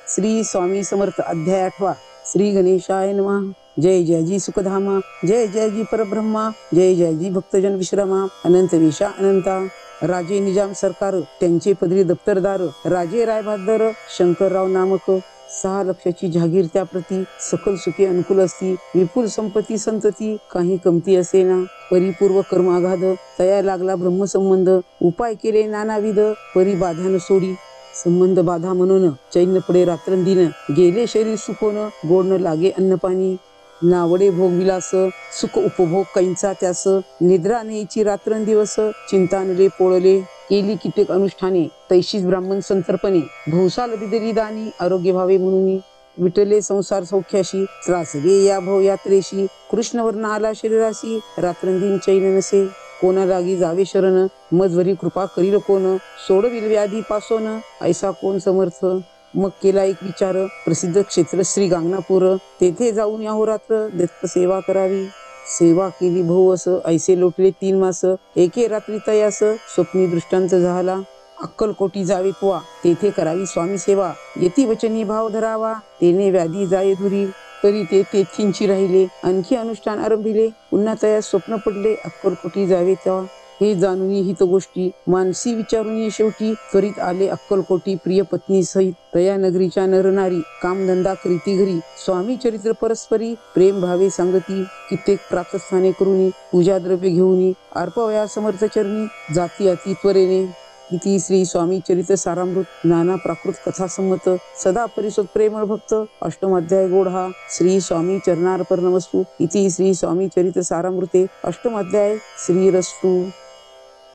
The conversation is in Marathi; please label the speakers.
Speaker 1: श्री स्वामी समर्थ अध्याय 8 श्री गणेशाय नमः। जय जय जी सुखधामा, जय जय जी परब्रह्मा, जय जय जी भक्तजन विश्रामा। अनंत विशा अनंता राजे निजाम सरकार, त्यांचे पदरी दप्तरदार राजे रायबहादर शंकरराव नामक 6 लक्षाची जहागीर त्याप्रती सकल सुखी अनुकूल असती, विपुल संपत्ती संतती काही कमती असेना। परिपूर्व कर्मागाध तया लागला ब्रह्मसंबंध, उपाय केले नानाविध परी बाधा न सोडी। संबंध बाधा म्हणून चैन पडे रात्रंदिन, गेले शरीर सुकोन गोड न लागे अन्नपाणी। नावडे भोग विलास सुख उपभोग कैंचा त्यास, निद्रा नेची रात्रंदिवस चिंतानले पोळले। केली कित्येक अनुष्ठाने तैशीच ब्राह्मण संतर्पणे, भौसाल बिदरी दानी आरोग्य भावे म्हणून। विटले संसार सौख्याशी त्रासले या भव यात्रेशी, कृष्ण वर्ण आला शरीराशी रात्रंदिन चैन नसे। कोणा लागी जावे शरण मजवरी कृपा करील कोण, सोडविल व्याधी पासोन ऐसा कोण समर्थ। मग केला एक विचार प्रसिद्ध क्षेत्र श्री गांगनापूर, तेथे जाऊन याहोरात्र दत्त सेवा करावी। सेवा केली भोवस ऐसे लोटले 3 मास, एके रात्री तयास स्वप्नी दृष्टांत झाला। अक्कलकोटी जावे तुवा तेथे करावी स्वामी सेवा, यती वचनी भाव धरावा तेने व्याधी जाये दुरी। तरी ते तेथींची राहिले आणखी अनुष्ठान आरंभिले, पुन्हा तयास स्वप्न पडले अक्कलकोटी जावे तेव्हा। हे जाणून हित गोष्टी मानसी विचारून शेवटी, त्वरित आले अक्कलकोटी प्रिय पत्नी सहित। तया नगरीच्या नरनारी कामधंदा करीती घरी, स्वामी चरित्र परस्परी प्रेम भावे सांगती। कित्येक प्रातस्थाने करूनी पूजा द्रव्य घेऊनी, अर्पवया समर्थ चरणी जाती अति त्वरेने। इति श्री स्वामी चरित्र सारामृत नाना प्राकृत कथा संमत, सदा परिसोत प्रेमळ भक्त अष्टमाध्याय गोढा। श्री स्वामी चरणार्पण नमस्तु। इति श्री स्वामी चरित्र सारामृते अष्टमाध्याय श्रीरस्तु।